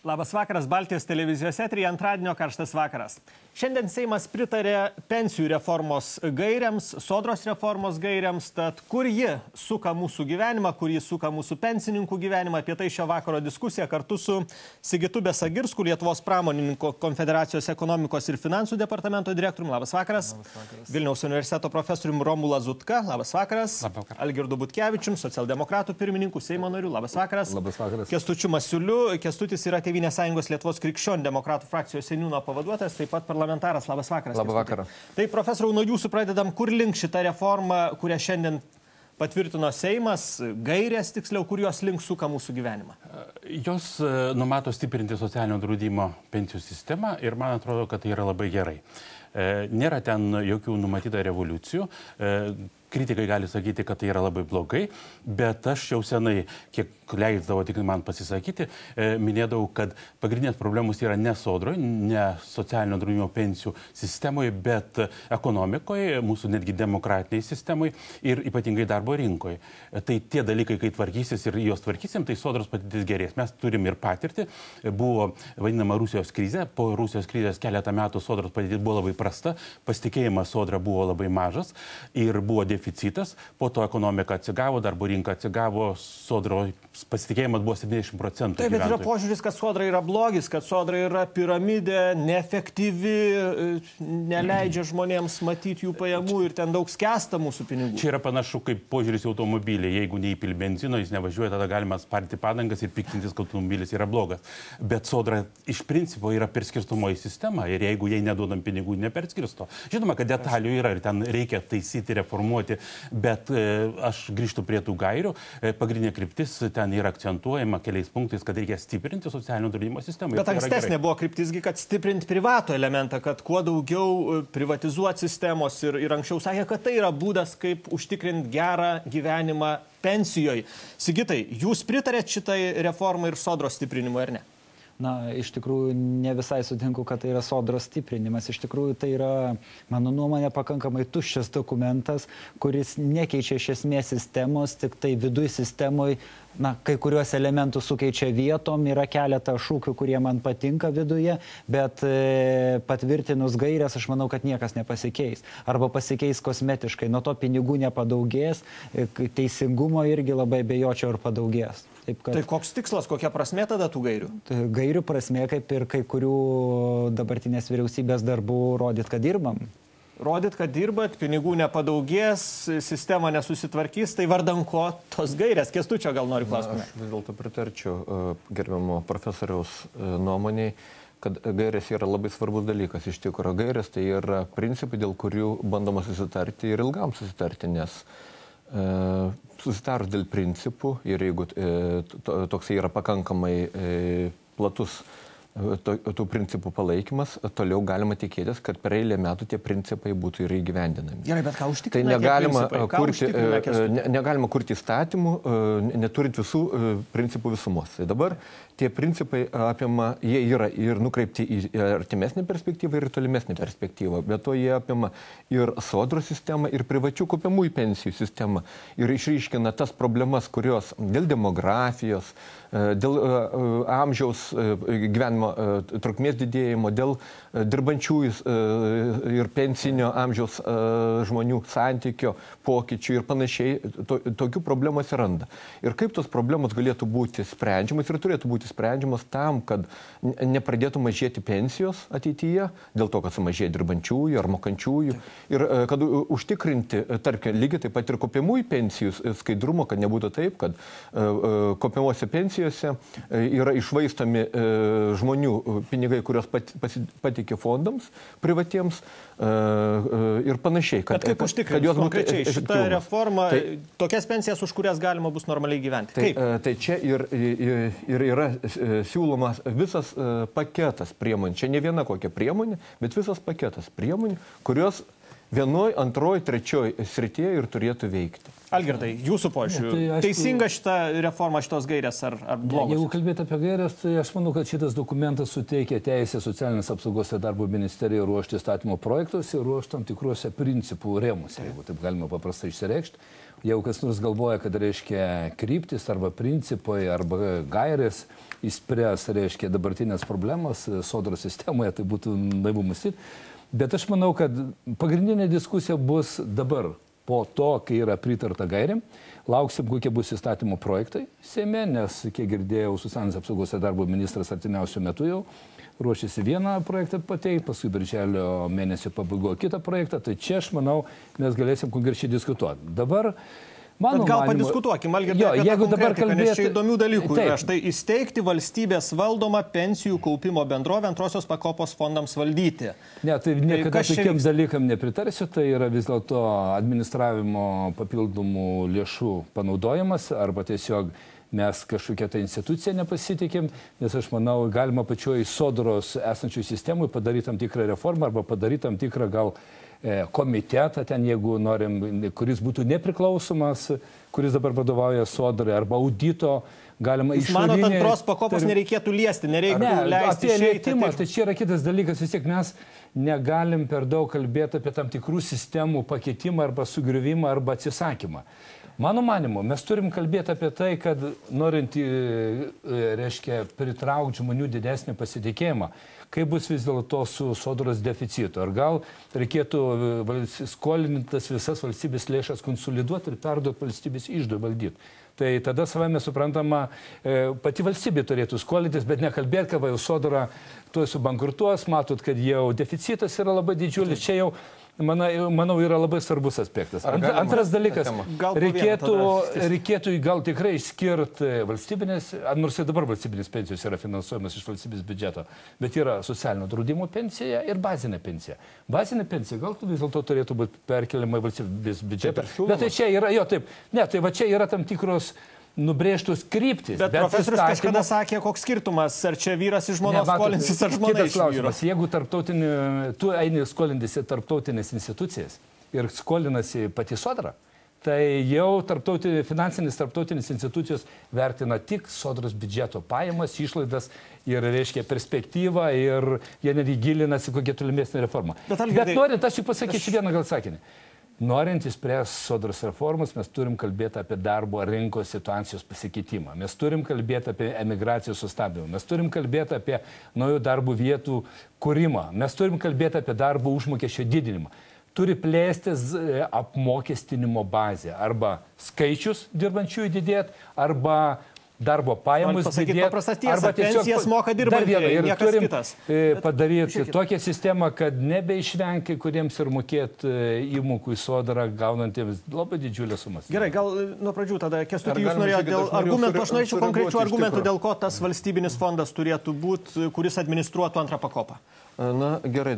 Labas vakaras, Baltijos televizijos eteryje antradienio karštas vakaras. Šiandien Seimas pritarė pensijų reformos gairiams, sodros reformos gairiams, tad kur ji suka mūsų gyvenimą, kur ji suka mūsų pensininkų gyvenimą, apie tai šio vakaro diskusija kartu su Sigitu Besagirsku, Lietuvos pramonininkų konfederacijos ekonomikos ir finansų departamento direktoriumi. Labas vakaras. Labas vakaras. Vilniaus universiteto profesoriumi Romu Lazutka. Labas vakaras. Labas. Algirdu Butkevičium, socialdemokratų pirmininku, Seimo nariu. Labas vakaras. Labas vakaras. Kestučiu Masiuliu. Kestutis yra Tėvynės sąjungos Lietuvos krikščionių demokratų frakcijos seniūno pavaduotojas, taip pat parlamentaras. Labas vakaras. Labas vakaras. Tai profesoriau, nuo jūsų pradedam, kur link šitą reformą, kurią šiandien patvirtino Seimas, gairės tiksliau, kur jos link suka mūsų gyvenimą? Jos numato stiprinti socialinio draudimo pensijų sistemą ir man atrodo, kad tai yra labai gerai. Nėra ten jokių numatyta revoliucijų. Kritikai gali sakyti, kad tai yra labai blogai, bet aš jau senai, kiek leisdavo tik man pasisakyti, minėdavau, kad pagrindinės problemos yra ne sodroje, ne socialinio draudimo pensijų sistemoje, bet ekonomikoje, mūsų netgi demokratiniai sistemoje ir ypatingai darbo rinkoje. Tai tie dalykai, kai tvarkysis ir juos tvarkysim, tai sodros padėtis gerės. Mes turim ir patirtį. Buvo vadinama Rusijos krizė. Po Rusijos krizės keletą metų sodros padėtis buvo labai prasta, pasitikėjimas sodra buvo labai mažas ir buvo deficitas, po to ekonomika atsigavo, darbo rinka atsigavo, sodro pasitikėjimas buvo 70%. Taip, bet yra požiūris, kad sodra yra blogis, kad sodra yra piramidė, neefektyvi, neleidžia žmonėms matyti jų pajamų ir ten daug skęsta mūsų pinigų. Čia yra panašu kaip požiūris į automobilį. Jeigu neįpili benzino, jis nevažiuoja, tada galima sparti padangas ir piktintis, kad automobilis yra blogas. Bet sodra iš principo yra perskirstomoji sistema ir jeigu jai neduodam pinigų, neperskirsto. Žinoma, kad detalių yra ir ten reikia taisyti, reformuoti. Bet aš grįžtu prie tų gairių. Pagrindinė kryptis ten yra akcentuojama keliais punktais, kad reikia stiprinti socialinio draudimo sistemą. Bet ankstesnė buvo kryptisgi, kad stiprinti privatų elementą, kad kuo daugiau privatizuoti sistemos ir anksčiau sakė, kad tai yra būdas, kaip užtikrinti gerą gyvenimą pensijoje. Sigitai, jūs pritarėt šitai reformai ir sodros stiprinimui, ar ne? Na, iš tikrųjų, ne visai sutinku, kad tai yra sodros stiprinimas. Iš tikrųjų, tai yra, mano nuomonė, pakankamai tuščias dokumentas, kuris nekeičia iš esmės sistemos, tik tai viduj sistemoje, na, kai kuriuos elementus sukeičia vietom, yra keletą šūkių, kurie man patinka viduje, bet patvirtinus gairias, aš manau, kad niekas nepasikeis. Arba pasikeis kosmetiškai, nuo to pinigų nepadaugės, teisingumo irgi labai abejočiau ir padaugės. Tai koks tikslas, kokia prasmė tada tų gairių? Gairių prasmė, kaip ir kai kurių dabartinės vyriausybės darbų, rodyt, kad dirbam. Rodyt, kad dirbat, pinigų nepadaugės, sistema nesusitvarkys, tai vardan ko tos gairės? Kestučio gal nori klausimą? Aš vis dėlto pritarčiau gerbiamo profesoriaus nuomoniai, kad gairės yra labai svarbus dalykas. Iš tikrųjų, gairės tai yra principai, dėl kurių bandoma susitarti ir ilgam susitarti, nes susitarus dėl principų ir jeigu toksai yra pakankamai platus tų principų palaikymas, toliau galima tikėtis, kad per eilę metų tie principai būtų ir įgyvendinami. Gerai, bet ką užtikrina tai negalima kurti įstatymų, neturint visų principų visumos. Tai dabar tie principai apima, jie yra ir nukreipti į artimesnį perspektyvą ir tolimesnį perspektyvą, bet to jie apima ir sodros sistemą, ir privačių kaupiamųjų pensijų sistemą ir išryškina tas problemas, kurios dėl demografijos, dėl amžiaus gyvenimo trukmės didėjimo, dėl dirbančiųjų ir pensinio amžiaus žmonių santykio pokyčių ir panašiai, tokių problemų atsiranda. Ir kaip tos problemos galėtų būti sprendžiamas ir turėtų būti sprendžiamas tam, kad nepradėtų mažėti pensijos ateityje, dėl to, kad sumažėja dirbančiųjų ar mokančiųjų, ir kad užtikrinti, tarkim, lygiai taip pat ir kaupiamųjų pensijų skaidrumo, kad nebūtų taip, kad kaupiamuose pensijose yra išvaistomi žmonių pinigai, kurios patikė fondams privatiems ir panašiai. Bet kaip užtikrinti konkrečiai šitą reformą, tokias pensijas, už kurias galima bus normaliai gyventi? Tai čia ir yra siūlomas visas paketas priemonių. Čia ne viena kokia priemonė, bet visas paketas priemonių, kurios vienoj, antroj, trečioj srityje ir turėtų veikti. Algirdai, jūsų požiūriu, teisinga šita reforma, šitos gairės ar blogos? Jeigu kalbėti apie gairės, tai aš manau, kad šitas dokumentas suteikia teisę socialinės apsaugos ir darbo ministerijai ruošti įstatymo projektus ir ruošti tam tikruose principų rėmuose, jeigu taip galima paprastai išsireikšti. Jeigu kas nors galvoja, kad reiškia kryptis arba principai arba gairės įspręs, reiškia dabartinės problemas sodros sistemoje, tai būtų naivu mąstyti. Bet aš manau, kad pagrindinė diskusija bus dabar, po to, kai yra pritarta gairėm. Lauksim, kokie bus įstatymo projektai Seime, nes, kiek girdėjau, socialinės apsaugos ir darbo ministras artimiausiu metu jau ruošiasi vieną projektą pateikti, paskui birželio mėnesio pabaigoje kitą projektą. Tai čia, aš manau, mes galėsim konkrečiai diskutuoti. Dabar Bet gal padiskutuokim, Algirdai, jeigu dabar kalbėti, nes čia įdomių dalykų yra. Štai įsteigti valstybės valdomą pensijų kaupimo bendrovę antrosios pakopos fondams valdyti. Ne, tai niekada tokiems dalykam nepritarsiu, tai yra vis dėlto administravimo papildomų lėšų panaudojimas arba tiesiog mes kažkokią tą instituciją nepasitikim, nes aš manau, galima pačioj sodros esančių sistemui padaryti tam tikrą reformą arba padaryti tam tikrą gal komitetą ten, jeigu norim, kuris būtų nepriklausomas, kuris dabar vadovauja sodrai arba audito, galima išorinį... Jūs manot, antros pakopos nereikėtų liesti, nereikėtų leisti išeiti. Tai čia yra kitas dalykas, vis tiek mes negalim per daug kalbėti apie tam tikrų sistemų pakeitimą arba sugriuvimą arba atsisakymą. Mano manimu, mes turim kalbėti apie tai, kad norint, reiškia, pritraukti žmonių didesnį pasitikėjimą, kaip bus vis dėlto su sodros deficitu. Ar gal reikėtų skolintas visas valstybės lėšas konsoliduoti ir perduoti valstybės iždui valdyti. Tai tada savame suprantama, pati valstybė turėtų skolintis, bet nekalbėti, kad jau sodra tuoj subankrutuos, matot, kad jau deficitas yra labai didžiulis, čia jau manau, yra labai svarbus aspektas. Antras dalykas, reikėtų gal tikrai skirti valstybinės, nors ir dabar valstybinės pensijos yra finansuojamas iš valstybės biudžeto, bet yra socialinio draudimo pensija ir bazinė pensija. Bazinė pensija gal vis dėlto turėtų būti perkeliama į valstybės biudžetą. Bet tai čia yra, tai va čia yra tam tikros nubrėžtus kryptis. Bet profesorius kažkada sakė, koks skirtumas, ar čia vyras iš žmonos skolinsis, ar žmona iš vyro. Jeigu tu eini skolintis į tarptautinės institucijas ir skolinasi pati sodra, tai jau finansinės tarptautinės institucijos vertina tik sodros biudžeto pajamas, išlaidas ir, reiškia, perspektyvą ir jie netgi gilinasi kokia tolimesnė reforma. Bet norint, aš tik pasakysiu vieną gal sakinį. Norint įspręsti sodros reformas, mes turim kalbėti apie darbo rinkos situacijos pasikeitimą. Mes turim kalbėti apie emigracijos sustabdymą. Mes turim kalbėti apie naujų darbo vietų kūrimą. Mes turim kalbėti apie darbo užmokesčio didinimą. Turi plėstis apmokestinimo bazė. Arba skaičius dirbančiųjų didėti, arba darbo pajamos didėti, arba tiesiog pensijas moka dirbantieji, ir niekas turim kitas. Padaryti tokią sistemą, kad nebeišvengti, kuriems ir mokėti įmokų į sodrą gaunantiems labai didžiulės sumas. Gerai, gal nuo pradžių tada, Kęstuti, jūs norėjote dėl argumentų, aš norėčiau konkrečių argumentų, dėl ko tas valstybinis fondas turėtų būti, kuris administruotų antrą pakopą. Na gerai,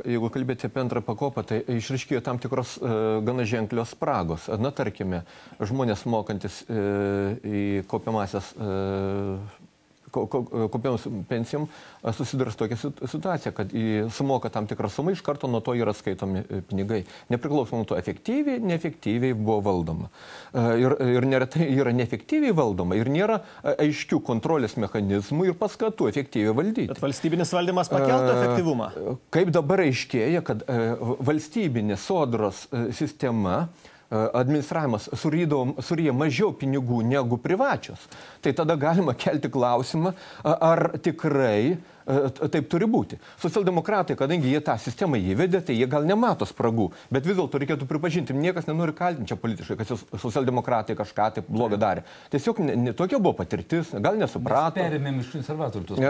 jeigu kalbėti apie antrą pakopą, tai išryškėjo tam tikros gana ženklios spragos. Na, tarkime, žmonės mokantis į kaupiamasias kaupiamus pensijom susiduria tokia situacija, kad sumoka tam tikrą sumą, iš karto nuo to yra skaitomi pinigai. Nepriklausomai nuo to efektyviai, neefektyviai buvo valdoma. Ir neretai yra neefektyviai valdoma ir nėra aiškių kontrolės mechanizmų ir paskatų efektyviai valdyti. Bet valstybinis valdymas pakeltų efektyvumą. Kaip dabar aiškėja, kad valstybinė sodros sistema administravimas suryja mažiau pinigų negu privačios, tai tada galima kelti klausimą, ar tikrai taip turi būti. Socialdemokratai, kadangi jie tą sistemą įvedė, tai jie gal nemato spragų, bet vis dėlto reikėtų pripažinti, niekas nenori kaltinti čia politiškai, kad socialdemokratai kažką taip blogai darė. Tiesiog tokia buvo patirtis, gal nesuprato. Mes perėmėm iš konservatorių.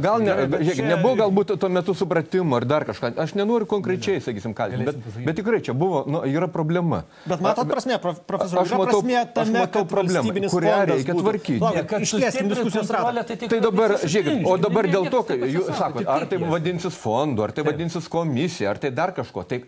Gal nebuvo galbūt tuo metu supratimo ar dar kažką. Aš nenoriu konkrečiai, sakysim, kaltinti, bet tikrai čia buvo, yra problema. Bet matot prasme, profesorius, yra prasme tame, kad valstybinis fondas kurią reikia tvarkyti. Išplėskim diskusijos ratą. Tai dabar, žiūrėkit, o dabar dėl to, kai jūs sakot, ar tai vadinsis fondu, ar tai vadinsis komisija, ar tai dar kažko, tai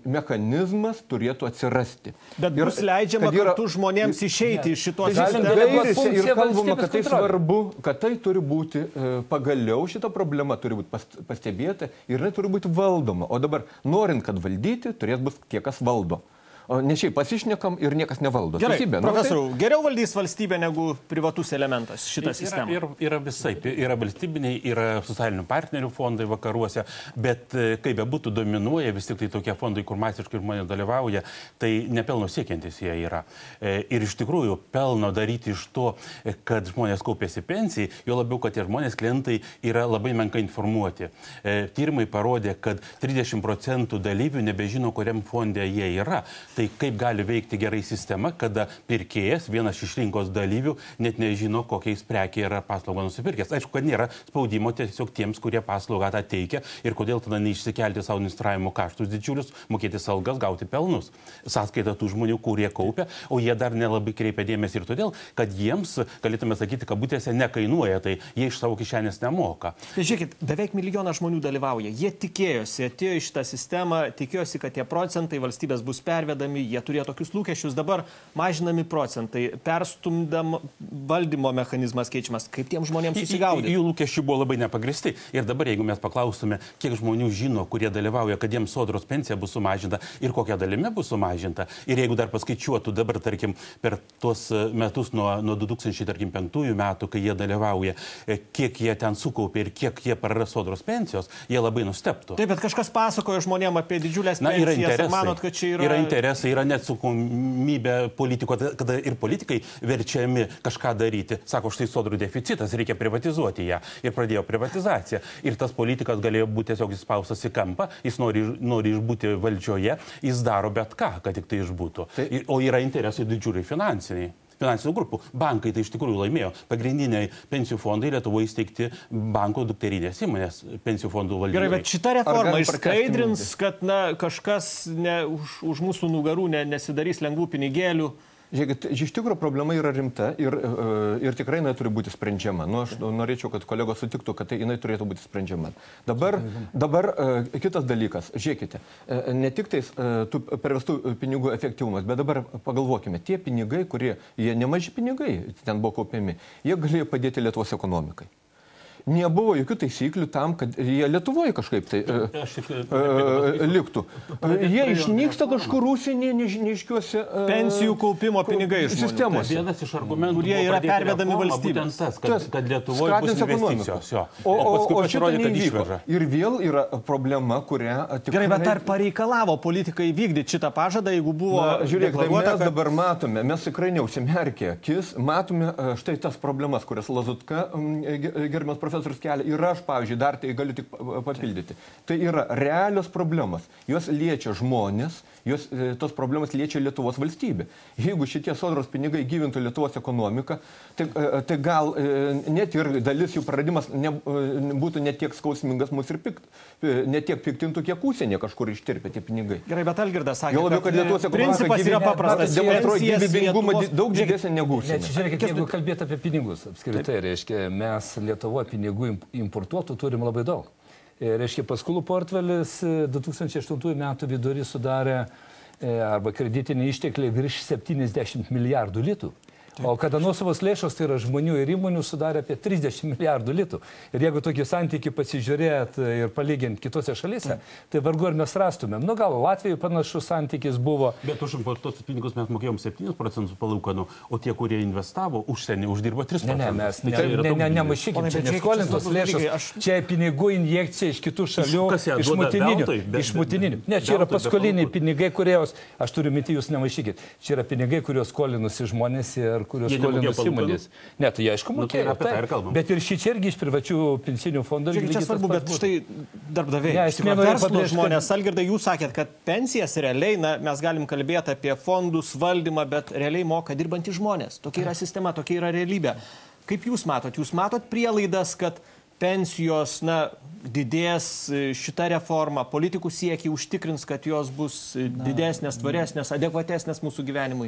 mechanizmas turėtų atsirasti. Bet bus leidžiama kartu žmonėms išeiti iš šitos sistemos. Ir kalbama, kad tai svarbu, kad tai turi būti pagaliau, šita problema turi būti pastebėta ir jinai turi būti valdoma. O dabar, norint, kad valdyti, turės bus tie, kas valdo. ne šiaip pasišnekam ir niekas nevaldo. Gerai, Susibė, profesoriau, geriau valdys valstybė negu privatus elementas šitą sistemą? Yra visai, yra valstybiniai, yra socialinių partnerių fondai vakaruose, bet kaip be būtų dominuoja vis tik tai tokie fondai, kur masiškai žmonės dalyvauja, tai nepelno siekiantis jie yra. Ir iš tikrųjų pelno daryti iš to, kad žmonės kaupėsi pensijai, jo labiau, kad tie žmonės, klientai yra labai menkai informuoti. Tyrimai parodė, kad 30% dalyvių nebežino, kuriam fonde jie yra. Tai kaip gali veikti gerai sistema, kada pirkėjas, vienas iš rinkos dalyvių, net nežino, kokiais prekiai yra paslaugą nusipirkęs. Aišku, kad nėra spaudimo tiesiog tiems, kurie paslaugą tą teikia ir kodėl tada neišsikelti savo administravimo kaštus didžiulius, mokėti algas, gauti pelnus. Sąskaita tų žmonių, kurie kaupia, o jie dar nelabai kreipia dėmesį ir todėl, kad jiems, galėtume sakyti, kabutėse nekainuoja, tai jie iš savo kišenės nemoka. Tai žiūrėkit, beveik milijoną žmonių dalyvauja. Jie tikėjosi, atėjo į šitą sistemą, tikėjosi, kad tie procentai valstybės bus pervedami, jie turėjo tokius lūkesčius, dabar mažinami procentai, perstumdam valdymo mechanizmas keičiamas. Kaip tiem žmonėms susigaudyti? Jų lūkesčiai buvo labai nepagristi. Ir dabar, jeigu mes paklaustume, kiek žmonių žino, kurie dalyvauja, kad jiems sodros pensija bus sumažinta ir kokia dalimi bus sumažinta. Ir jeigu dar paskaičiuotų dabar, tarkim, per tuos metus nuo 2005 metų, kai jie dalyvauja, kiek jie ten sukaupė ir kiek jie praras sodros pensijos, jie labai nustebtų. Taip, bet kažkas pasakojo žmonėm apie didžiulės pensijas. Manot, kad čia yra interesai, yra neatsakomybė politiko, kada ir politikai verčiami kažką daryti. Sako, štai sodrų deficitas, reikia privatizuoti ją. Ir pradėjo privatizaciją. Ir tas politikas galėjo būti tiesiog įspaustas į kampą, jis nori išbūti valdžioje, jis daro bet ką, kad tik tai išbūtų. O yra interesai didžiuliai finansinių grupų. Bankai tai iš tikrųjų laimėjo. Pagrindiniai pensijų fondai Lietuvoje įsteigti banko dukterinės įmonės pensijų fondų valdybai. Gerai, bet šita reforma išskaidrins, kad kažkas už mūsų nugarų nesidarys lengvų pinigėlių. Žiūrėkit, iš tikrųjų problema yra rimta ir tikrai jinai turi būti sprendžiama. Nu, aš norėčiau, kad kolegos sutiktų, kad jinai turėtų būti sprendžiama. Dabar kitas dalykas. Žiūrėkite, ne tik tais tų pervestų pinigų efektyvumas, bet dabar pagalvokime, tie pinigai, kurie, jie nemaži pinigai, ten buvo kaupiami, jie galėjo padėti Lietuvos ekonomikai. Nebuvo jokių taisyklių tam, kad jie Lietuvoje kažkaip tai liktų. Jie išnyksta kažkur užsienyje, neiškiuose pensijų kaupimo pinigai sistemos. Vienas iš argumentų, kurie yra pervedami valstybės. Kad Lietuvoje bus investicijos. O šito neįvyko. Ir vėl yra problema, kurią tikrai... Gerai, bet ar pareikalavo politikai vykdyti šitą pažadą, jeigu buvo... Žiūrėk, mes dabar matome, mes tikrai neužsimerkė akis, matome štai tas problemas, kurias Lazutka, gerbiamas profesorius, kelia. Ir aš, pavyzdžiui, dar tai galiu tik papildyti. Tai yra realios problemas. Jos liečia žmonės, tos problemas liečia Lietuvos valstybė. Jeigu šitie sodros pinigai gyvintų Lietuvos ekonomiką, tai gal net ir dalis jų praradimas būtų ne tiek skausmingas mūsų ir ne tiek piktintų, kiek užsienyje kažkur ištirpė tie pinigai. Gerai, bet Algirdas sakė, kad principas yra paprastas. Demonstruoja gyvybingumą daug didesnį negu užsienyje. Žiūrėkit, jeigu kalbėti apie pinigus, apskritai, reiškia, mes Lietuvoje pinigų importuotų turim labai daug. Reiškia, paskolų portfelis 2008 metų vidury sudarė arba kreditiniai ištekliai virš 70 milijardų litų. O kada nuosavos lėšos, tai yra žmonių ir įmonių, sudarė apie 30 milijardų litų. Ir jeigu tokį santykį pasižiūrėt ir palyginti kitose šalyse, tai vargu ar mes rastumėm. Nu gal Latvijoje panašus santykis buvo. Bet už importuotus pinigus mes mokėjom 7% palūkanų, o tie, kurie investavo užsienį, uždirbo 3%. Ne, mes nemaišykim, čia neskolintos lėšos, čia pinigų injekcija iš kitų šalių, iš mutininių. Ne, čia yra paskoliniai pinigai, kurios, aš turiu minti, jūs nemaišykit, čia yra pinigai, kurios skolinusi žmonės ir kurios skolinos įmonės. Ne, tai aišku, mokėjo. Bet ir šį čia irgi iš privačių pensinių fondų. Čia svarbu, bet štai darbdaviai, verslo žmonės, Algirdai, jūs sakėt, kad pensijas realiai, mes galim kalbėti apie fondus, valdymą, bet realiai moka dirbantys žmonės. Tokia yra sistema, tokia yra realybė. Kaip jūs matot? Jūs matot prielaidas, kad pensijos, didės šita reforma, politikų siekiai užtikrins, kad jos bus didesnės, tvaresnės, adekvatesnės mūsų gyvenimui?